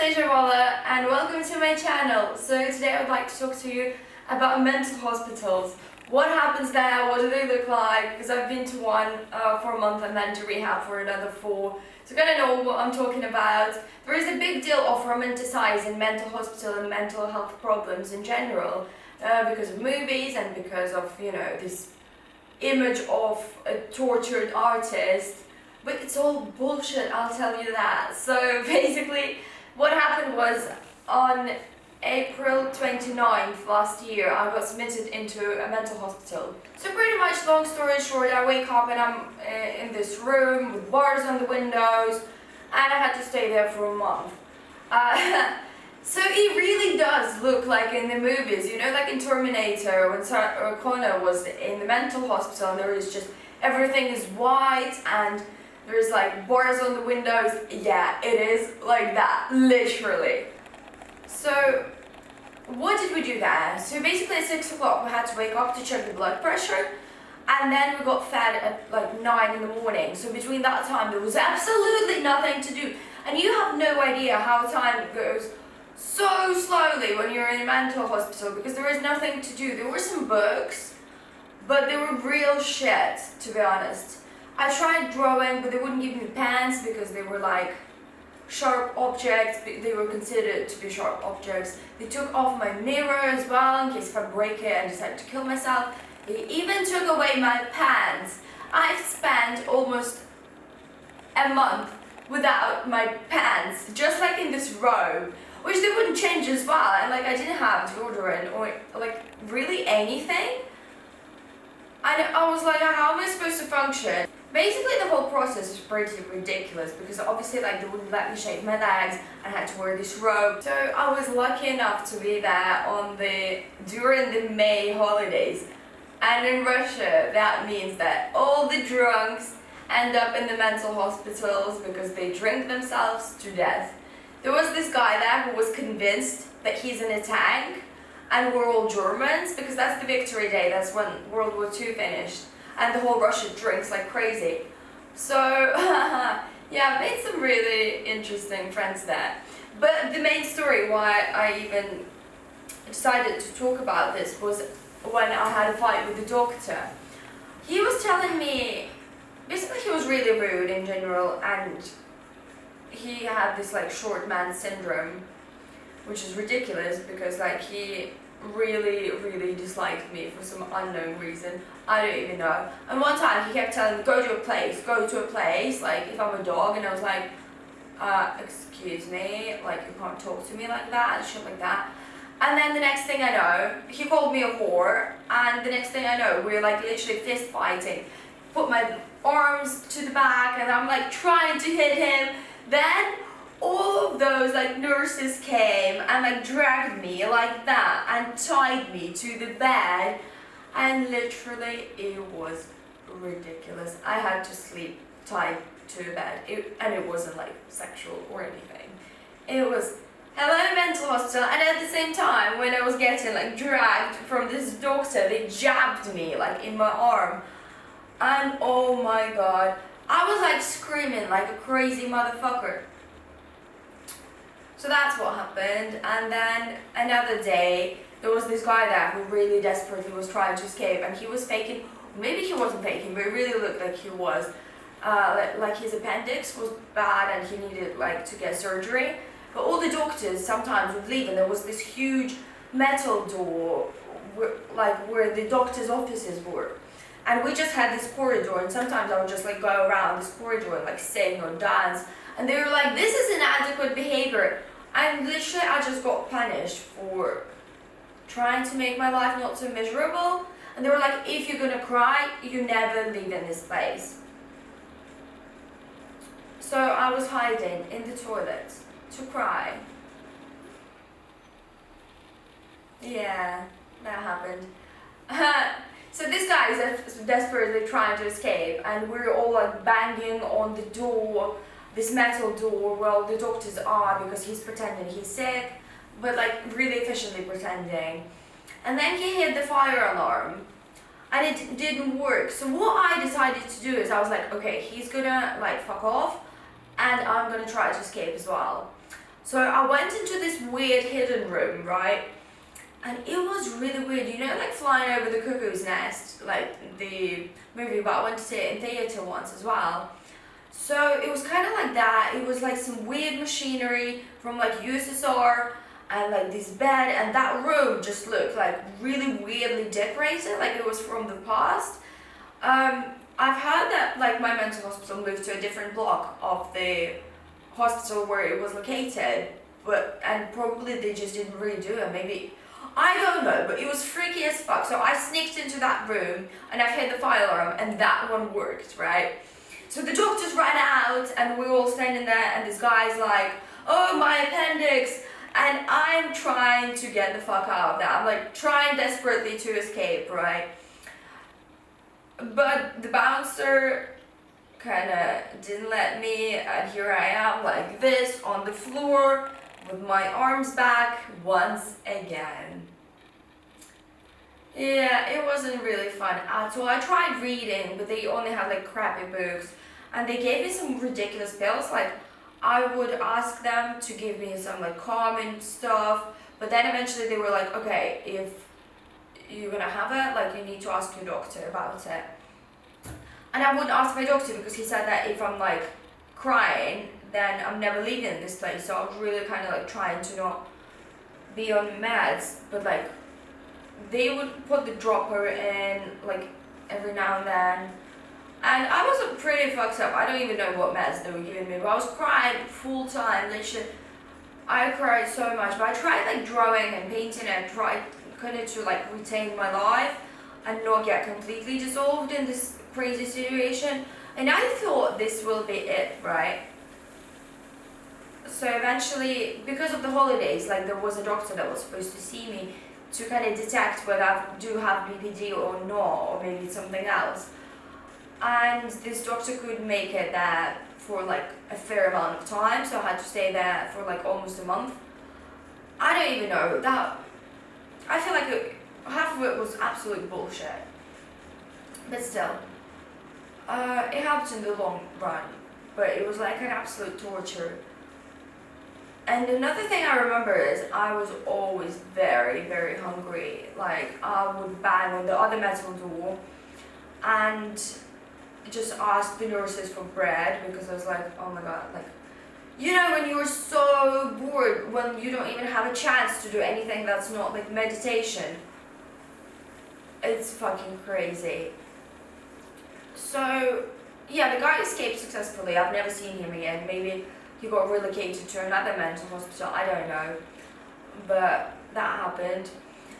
Anastasia and welcome to my channel. So today I would like to talk to you about mental hospitals. What happens there, what do they look like, because I've been to one for a month and then to rehab for another 4. So kind of know what I'm talking about. There is a big deal of romanticizing mental hospital and mental health problems in general because of movies and because of, this image of a tortured artist. But it's all bullshit, I'll tell you that. So basically, what happened was on April 29th last year, I got submitted into a mental hospital. So pretty much, long story short, I wake up and I'm in this room with bars on the windows, and I had to stay there for a month. So it really does look like in the movies, like in Terminator, when Sarah Connor was in the mental hospital, and there is just, everything is white and there's like bars on the windows. Yeah, it is like that, literally. So what did we do there? So basically at 6 o'clock we had to wake up to check the blood pressure, and then we got fed at like 9 in the morning. So between that time there was absolutely nothing to do. And you have no idea how time goes so slowly when you're in a mental hospital, because there is nothing to do. There were some books, but they were real shit, to be honest. I tried drawing, but they wouldn't give me pens because they were like sharp objects. They were considered to be sharp objects. They took off my mirror as well in case if I break it and decided to kill myself. They even took away my pants. I've spent almost a month without my pants, just like in this robe, which they wouldn't change as well. And like I didn't have deodorant or like really anything. And I was like, how am I supposed to function? Basically, the whole process is pretty ridiculous because obviously, like, they wouldn't let me shave my legs. I had to wear this robe. So I was lucky enough to be there during the May holidays. And in Russia, that means that all the drunks end up in the mental hospitals because they drink themselves to death. There was this guy there who was convinced that he's in a tank and we're all Germans, because that's the Victory Day, that's when World War II finished, and the whole Russia drinks like crazy. So, yeah, I made some really interesting friends there. But the main story why I even decided to talk about this was when I had a fight with the doctor. He was telling me, basically he was really rude in general, and he had this like short man syndrome, which is ridiculous because like he really disliked me for some unknown reason. I don't even know. And one time he kept telling me, go to a place, like if I'm a dog, and I was like, excuse me, like you can't talk to me like that, and shit like that. And then the next thing I know, he called me a whore, and the next thing I know, we're like literally fist fighting. Put my arms to the back, and I'm like trying to hit him. Then all of those like nurses came and like dragged me like that and tied me to the bed, and literally it was ridiculous. I had to sleep tied to the bed, and it wasn't like sexual or anything. It was hello mental hospital. And at the same time, when I was getting like dragged from this doctor, they jabbed me like in my arm, and oh my god, I was like screaming like a crazy motherfucker. So that's what happened. And then another day, there was this guy there who really desperately was trying to escape, and he was faking, maybe he wasn't faking, but it really looked like he was. Like his appendix was bad and he needed like to get surgery. But all the doctors sometimes would leave, and there was this huge metal door where the doctors' offices were. And we just had this corridor, and sometimes I would just like go around this corridor and like sing or dance. And they were like, this is inadequate behavior. And literally I just got punished for trying to make my life not so miserable. And they were like, if you're gonna cry, you never leave in this place. So I was hiding in the toilet to cry. Yeah, that happened. So this guy is desperately trying to escape, and we're all like banging on the door, this metal door where all the doctors are, because he's pretending he's sick, but like really efficiently pretending. And then he hit the fire alarm, and it didn't work. So what I decided to do is I was like, okay, he's gonna like fuck off, and I'm gonna try to escape as well. So I went into this weird hidden room, right? And it was really weird, you know, like Flying Over the Cuckoo's Nest, like the movie, but I went to see it in theatre once as well. So it was kind of like that. It was like some weird machinery from like USSR and like this bed, and that room just looked like really weirdly decorated, like it was from the past. I've heard that like my mental hospital moved to a different block of the hospital where it was located, but and probably they just didn't redo it. Maybe I don't know, but it was freaky as fuck. So I sneaked into that room and I've hit the fire alarm, and that one worked, right? So the doctors ran out and we were all standing there, and this guy's like, "Oh, my appendix." And I'm trying to get the fuck out of that. I'm like trying desperately to escape, right? But the bouncer kind of didn't let me, and here I am like this on the floor with my arms back once again. Yeah, it wasn't really fun at all. I tried reading, but they only had like crappy books, and they gave me some ridiculous pills. Like I would ask them to give me some like calming stuff, but then eventually they were like, okay, if you're gonna have it, like you need to ask your doctor about it. And I wouldn't ask my doctor because he said that if I'm like crying, then I'm never leaving this place. So I was really kind of like trying to not be on meds, but like they would put the dropper in like every now and then. And I was pretty fucked up. I don't even know what meds they were giving me, but I was crying full time. Literally, I cried so much. But I tried like drawing and painting and tried kind of to like retain my life and not get completely dissolved in this crazy situation. And I thought this will be it, right? So eventually, because of the holidays, like there was a doctor that was supposed to see me to kind of detect whether I do have BPD or not, or maybe something else. And this doctor could make it there for like a fair amount of time, so I had to stay there for like almost a month. I don't even know that. I feel like half of it was absolute bullshit, but still, it helped in the long run. But it was like an absolute torture. And another thing I remember is I was always very, very hungry. Like I would bang on the other medical door and just ask the nurses for bread, because I was like, oh my god, like, you know, when you're so bored, when you don't even have a chance to do anything that's not like meditation. It's fucking crazy. So yeah, the guy escaped successfully. I've never seen him again. Maybe he got relocated to another mental hospital, I don't know. But that happened.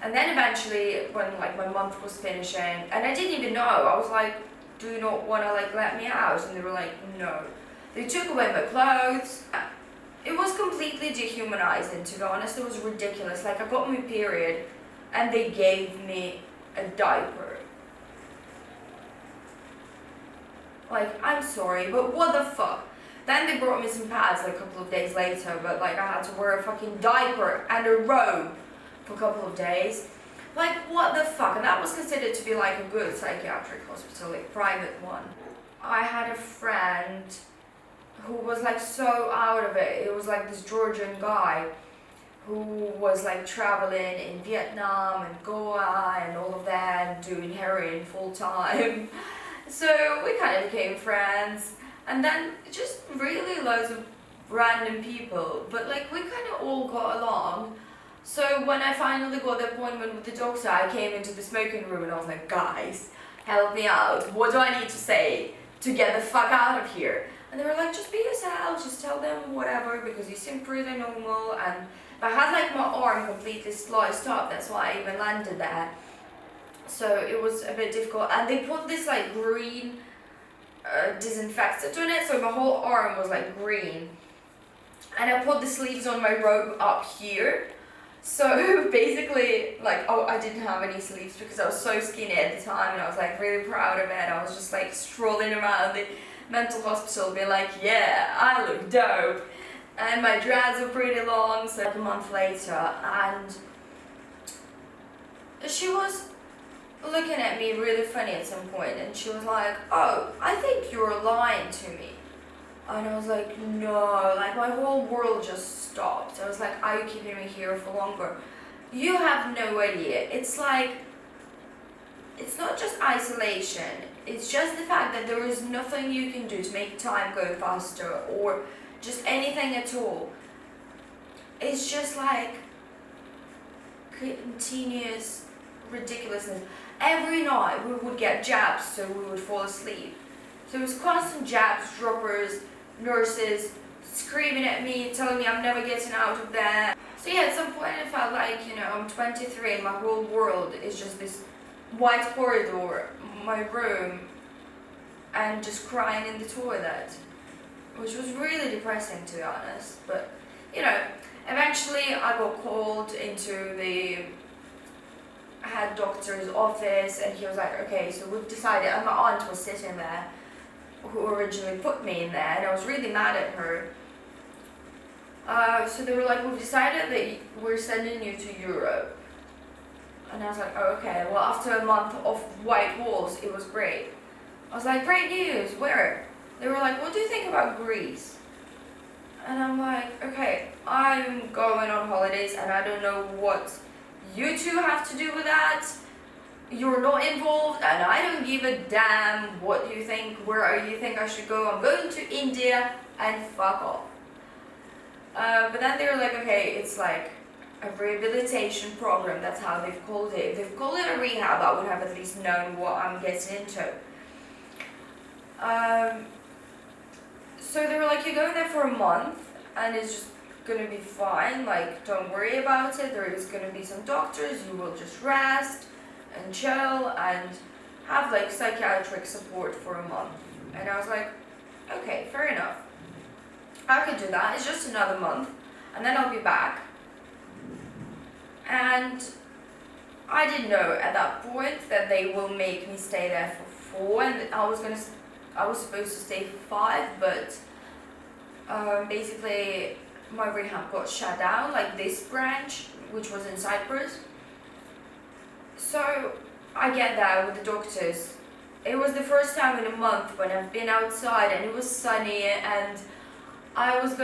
And then eventually, when like my month was finishing, and I didn't even know, I was like, do you not want to like let me out? And they were like, no. They took away my clothes. It was completely dehumanizing, to be honest. It was ridiculous. Like I got my period and they gave me a diaper. Like, I'm sorry, but what the fuck? Then they brought me some pads like a couple of days later, but like I had to wear a fucking diaper and a robe for a couple of days. Like, what the fuck? And that was considered to be like a good psychiatric hospital, like private one. I had a friend who was like so out of it. It was like this Georgian guy who was like traveling in Vietnam and Goa and all of that, and doing heroin full time. So we kind of became friends. And then just really loads of random people, but like we kind of all got along. So when I finally got the appointment with the doctor, I came into the smoking room and I was like, guys, help me out. What do I need to say to get the fuck out of here? And they were like, just be yourself, just tell them whatever, because you seem pretty normal. And I had like my arm completely sliced up, that's why I even landed there. So it was a bit difficult. And they put this like green disinfectant on it, so my whole arm was like green. And I put the sleeves on my robe up here. So basically, like, oh, I didn't have any sleeves because I was so skinny at the time, and I was like really proud of it. I was just like strolling around the mental hospital being like, yeah, I look dope. And my dreads were pretty long, so like a month later, and she was looking at me really funny at some point, and she was like, oh, I think you're lying to me. And I was like, no, like my whole world just stopped. I was like, are you keeping me here for longer? You have no idea. It's like, it's not just isolation, it's just the fact that there is nothing you can do to make time go faster or just anything at all. It's just like continuous ridiculousness. Every night we would get jabs so we would fall asleep. So it was constant jabs, droppers, nurses screaming at me, telling me I'm never getting out of there. So yeah, at some point I felt like, I'm 23 and my whole world is just this white corridor, my room, and just crying in the toilet, which was really depressing, to be honest. But eventually I got called into the head doctor's office, and he was like, okay, so we've decided, and my aunt was sitting there, who originally put me in there, and I was really mad at her. So they were like, we've decided that we're sending you to Europe. And I was like, oh, okay. Well, after a month of white walls, it was great. I was like, great news, where? They were like, what do you think about Greece? And I'm like, okay, I'm going on holidays and I don't know what you two have to do with that. You're not involved and I don't give a damn what you think, where you think I should go. I'm going to India and fuck off. But then they were like, okay, it's like a rehabilitation program, that's how they've called it. If they've called it a rehab, I would have at least known what I'm getting into. So they were like, you're going there for a month and it's just gonna be fine, like don't worry about it, there is gonna be some doctors, you will just rest and chill and have like psychiatric support for a month. And I was like, okay, fair enough, I could do that, it's just another month and then I'll be back. And I didn't know at that point that they will make me stay there for 4, and I was supposed to stay for 5, but basically my rehab got shut down, like this branch, which was in Cyprus. So I get there with the doctors. It was the first time in a month when I've been outside and it was sunny, and I was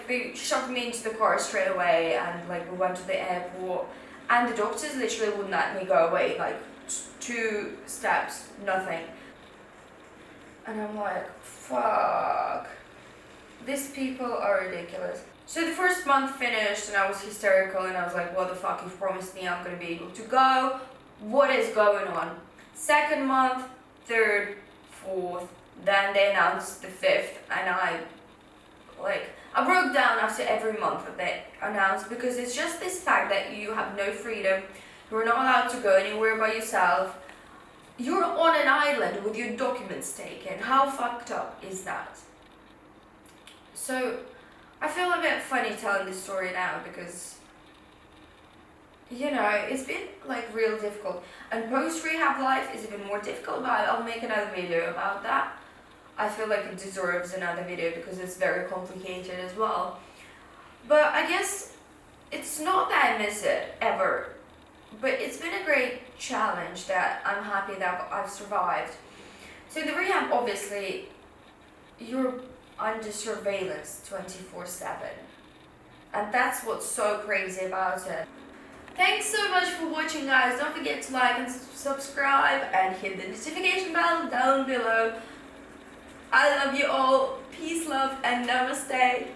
they shoved me into the car straight away, and like we went to the airport, and the doctors literally wouldn't let me go away, like 2 steps, nothing. And I'm like, fuck, these people are ridiculous. So the first month finished and I was hysterical and I was like, what the fuck, you've promised me I'm gonna be able to go, what is going on? Second month, third, fourth, then they announced the 5th, and I broke down after every month that they announced, because it's just this fact that you have no freedom, you're not allowed to go anywhere by yourself, you're on an island with your documents taken. How fucked up is that? So I feel a bit funny telling this story now because it's been like real difficult, and post-rehab life is even more difficult, but I'll make another video about that. I feel like it deserves another video because it's very complicated as well. But I guess it's not that I miss it ever, but it's been a great challenge that I'm happy that I've survived. So the rehab, obviously, you're under surveillance 24/7, and that's what's so crazy about it. Thanks so much for watching, guys. Don't forget to like and subscribe and hit the notification bell down below. I love you all. Peace, love, and namaste.